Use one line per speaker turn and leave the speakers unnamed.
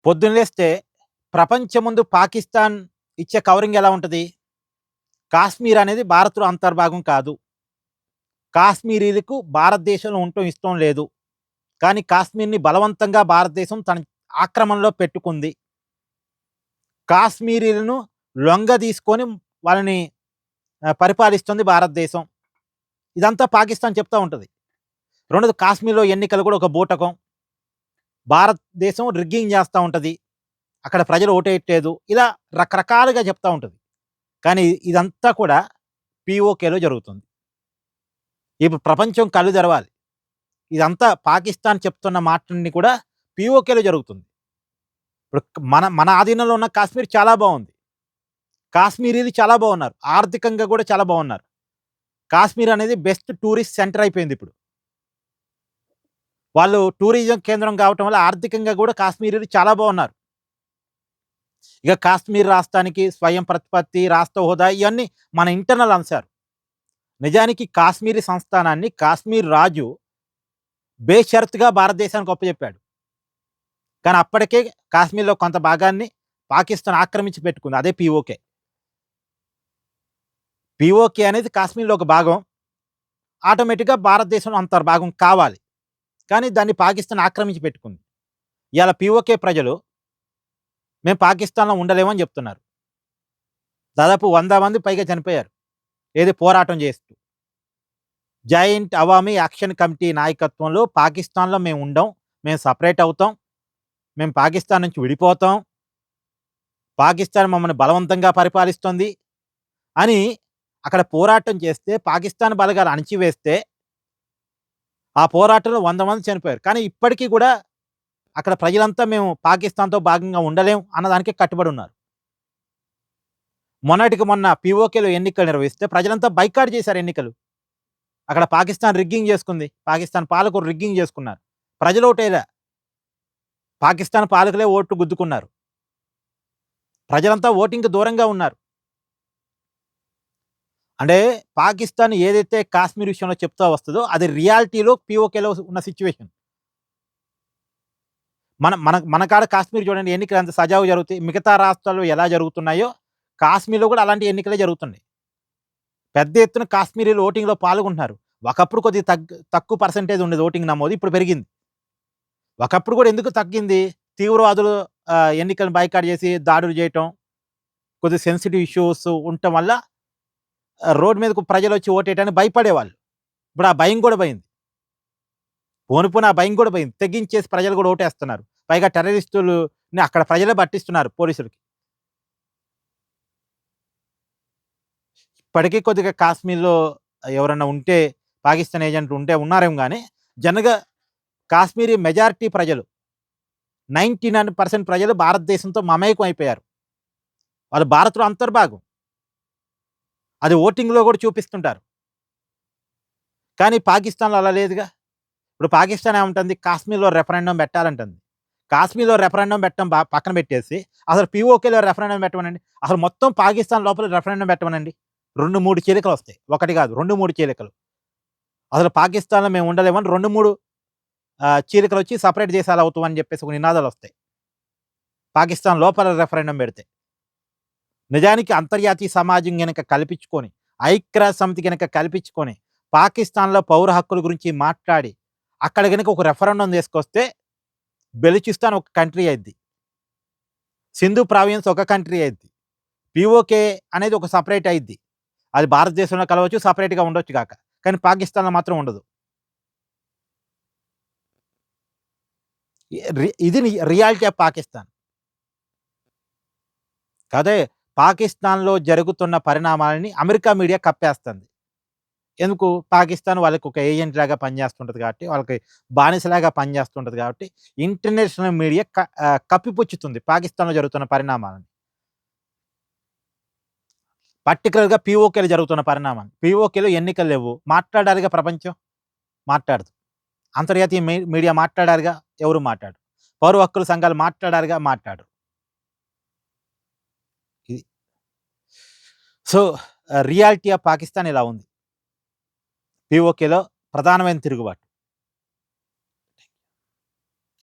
పొద్దున్న లేస్తే ప్రపంచం ముందు పాకిస్తాన్ ఇచ్చే కవరింగ్ ఎలా ఉంటది? కాశ్మీర్ అనేది భారత్‌లో అంతర్భాగం కాదు. కాశ్మీరీలకు భారతదేశంలో ఉండటం ఇష్టం లేదు. కానీ కాశ్మీర్‌ని బలవంతంగా భారతదేశం తన ఆక్రమణలో పెట్టుకుంది. కాశ్మీరీలను లొంగదీసుకొని వాళ్ళని పరిపాలిస్తుంది భారతదేశం. ఇదంతా పాకిస్తాన్ చెప్తా ఉంటది. రెండోది కాశ్మీర్‌లో ఎన్నికలు కూడా ఒక బూటకం. భారతదేశం రిగ్గింగ్ చేస్తా ఉంటది. అక్కడ ప్రజలు ఓటేయట్లేదు. ఇలా రకరకాలుగా చెప్తా ఉంటది. కానీ ఇదంతా కూడా పీఓకేలో జరుగుతుంది. ఇప్పుడు ప్రపంచం కళ్ళు తెరవాలి. ఇదంతా పాకిస్తాన్ చెప్తున్న మాటలన్నీ కూడా పీఓకేలో జరుగుతుంది. ఇప్పుడు మన మన ఆధీనంలో ఉన్న కాశ్మీర్ చాలా బావుంది. కాశ్మీరీలు చాలా బాగున్నారు. ఆర్థికంగా కూడా చాలా బాగున్నారు. కాశ్మీర్ అనేది బెస్ట్ టూరిస్ట్ సెంటర్ అయిపోయిందిప్పుడు. వాళ్ళు టూరిజం కేంద్రం కావటం వల్ల ఆర్థికంగా కూడా కాశ్మీరీలు చాలా బాగున్నారు. ఇక కాశ్మీర్ రాష్ట్రానికి స్వయం ప్రతిపత్తి, రాష్ట్ర హోదా ఇయన్నీ మన ఇంటర్నల్ అంశాలు. నిజానికి కాశ్మీరీ సంస్థానాన్ని కాశ్మీర్ రాజు బేషరతుగా భారతదేశానికి అప్పజెప్పాడు. కానీ అప్పటికే కాశ్మీర్‌లో కొంత భాగాన్ని పాకిస్తాన్ ఆక్రమించి పెట్టుకుంది. అదే పీఓకే. పీఓకే అనేది కాశ్మీర్‌లో ఒక భాగం. ఆటోమేటిక్‌గా భారతదేశంలో అంతర్భాగం కావాలి. కానీ దాన్ని పాకిస్తాన్ ఆక్రమించి పెట్టుకుంది. ఇయాల పీఓకే ప్రజలు మేము పాకిస్తాన్‌లో ఉండలేమని చెప్తున్నారు. దాదాపు 100 మంది పైగా చనిపోయారు. ఏది పోరాటం చేస్తూ. జాయింట్ అవామీ యాక్షన్ కమిటీ నాయకత్వంలో పాకిస్తాన్‌లో మేము ఉండం. మేము సెపరేట్ అవుతాం. మేము పాకిస్తాన్ నుంచి విడిపోతాం. పాకిస్తాన్ మమ్మల్ని బలవంతంగా పరిపాలిస్తుంది అని అక్కడ పోరాటం చేస్తే పాకిస్తాన్ బలగాలు అణిచివేస్తే ఆ పోరాటంలో 100 మంది చనిపోయారు. కానీ ఇప్పటికి కూడా అక్కడ ప్రజలంతా మేము పాకిస్తాన్‌తో భాగంగా ఉండలేం అన్నదానికే కట్టుబడి ఉన్నారు. మొన్నటికి మొన్న పీఓకేలో ఎన్నికలు నిర్వహిస్తే ప్రజలంతా బైకాట్ చేశారు ఎన్నికలు. అక్కడ పాకిస్తాన్ రిగ్గింగ్ చేసుకుంది. పాకిస్తాన్ పాలకులు రిగ్గింగ్ చేసుకున్నారు. ప్రజలు ఓటేయలా. పాకిస్తాన్ పాలకులే ఓట్లు గుద్దుకున్నారు. ప్రజలంతా ఓటింగ్‌కి దూరంగా ఉన్నారు. అంటే పాకిస్తాన్ ఏదైతే కాశ్మీర్ విషయంలో చెప్తా వస్తదో అది రియాలిటీలో పీఓకేలో ఉన్న సిట్యుయేషన్. మన మన మన కాడ కాశ్మీర్ చూడండి ఎన్నికలు ఎంత సజావుగా జరుగుతాయి. మిగతా రాష్ట్రాల్లో ఎలా జరుగుతున్నాయో కాశ్మీర్‌లో కూడా అలాంటి ఎన్నికలే జరుగుతున్నాయి. పెద్ద ఎత్తున కాశ్మీరీలు ఓటింగ్‌లో పాల్గొంటున్నారు. ఒకప్పుడు కొద్దిగా తక్కువ పర్సెంటేజ్ ఉండేది ఓటింగ్ నమోదు. ఇప్పుడు పెరిగింది. ఒకప్పుడు కూడా ఎందుకు తగ్గింది? తీవ్రవాదులు ఎన్నికలను బాయ్కాట్ చేసి దాడులు చేయటం, కొద్దిగా సెన్సిటివ్ ఇష్యూస్ ఉండటం వల్ల రోడ్ మీదకు ప్రజలొచ్చి ఓటేయటానికి భయపడేవాళ్ళు. ఇప్పుడు ఆ భయం కూడా పోయింది. పోను పోను ఆ భయం కూడా పోయింది. తెగించేసి ప్రజలు కూడా ఓటేస్తున్నారు. పైగా టెర్రరిస్టులుని అక్కడ ప్రజలే పట్టిస్తున్నారు పోలీసులకి. ఇప్పటికీ కొద్దిగా కాశ్మీర్‌లో ఎవరన్నా ఉంటే పాకిస్తాన్ ఏజెంట్లు ఉంటే ఉన్నారేమో గానీ, జనరల్‌గా కాశ్మీరీ మెజారిటీ ప్రజలు 99% ప్రజలు భారతదేశంతో మమేకం అయిపోయారు. వాళ్ళు భారత్‌లో అంతర్భాగం. అది ఓటింగ్‌లో కూడా చూపిస్తుంటారు. కానీ పాకిస్తాన్‌లో అలా లేదుగా. ఇప్పుడు పాకిస్తాన్ ఏమంటుంది? కాశ్మీర్‌లో రెఫరెండమ్ పెట్టాలంటుంది. కాశ్మీర్‌లో రెఫరెండమ్ పెట్టడం పక్కన పెట్టేసి, అసలు పీఓకేలో రెఫరెండమ్ పెట్టమనండి. అసలు మొత్తం పాకిస్తాన్ లోపల రెఫరెండమ్ పెట్టమనండి. 2, 3 చీలికలొస్తాయి. ఒకటి కాదు 2, 3 చీలికలు. అసలు పాకిస్తాన్‌లో మేము ఉండలేమని 2, 3 చీలికలొచ్చి సెపరేట్ దేశాలు అవుతాం అని చెప్పేసి ఒక నినాదాలొస్తాయి. పాకిస్తాన్ లోపల రెఫరెండమ్ పెడితే. నిజానికి అంతర్జాతీయ సమాజం గనక కల్పించుకొని, ఐక్యరాజ్య సమితి గనక కల్పించుకొని, పాకిస్తాన్‌లో పౌర హక్కుల గురించి మాట్లాడి, అక్కడ గనక ఒక రెఫరెండమ్ తీసుకొస్తే బెలూచిస్తాన్ ఒక కంట్రీ అయిద్ది. సింధు ప్రావిన్స్ ఒక కంట్రీ అయిద్ది. పీఓకే అనేది ఒక సెపరేట్ అయిద్ది. అది భారతదేశంలో కలవచ్చు, సెపరేట్‌గా ఉండొచ్చు గాక. కానీ పాకిస్తాన్‌లో మాత్రం ఉండదు. ఇది రియాలిటీ ఆఫ్ పాకిస్తాన్. అదే పాకిస్తాన్‌లో జరుగుతున్న పరిణామాలని అమెరికా మీడియా కప్పేస్తుంది. ఎందుకు? పాకిస్తాన్ వాళ్ళకి ఒక ఏజెంట్ లాగా పనిచేస్తుంటది కాబట్టి, వాళ్ళకి బానిసలాగా పనిచేస్తుంటది కాబట్టి, ఇంటర్నేషనల్ మీడియా కప్పిపుచ్చుతుంది పాకిస్తాన్‌లో జరుగుతున్న పరిణామాలను. పర్టిక్యులర్‌గా పీఓకేలో జరుగుతున్న పరిణామాలు. పీఓకేలో ఎన్నికలు లేవు. మాట్లాడాలిగా ప్రపంచం. మాట్లాడదు. అంతర్జాతీయ మీడియా మాట్లాడారుగా. ఎవరు మాట్లాడరు. పౌర హక్కుల సంఘాలు మాట్లాడారుగా. మాట్లాడరు. ఇది. సో, రియాలిటీ ఆఫ్ పాకిస్తాన్ ఇలా ఉంది. పీఓకేలో ప్రధానమైన తిరుగుబాటు.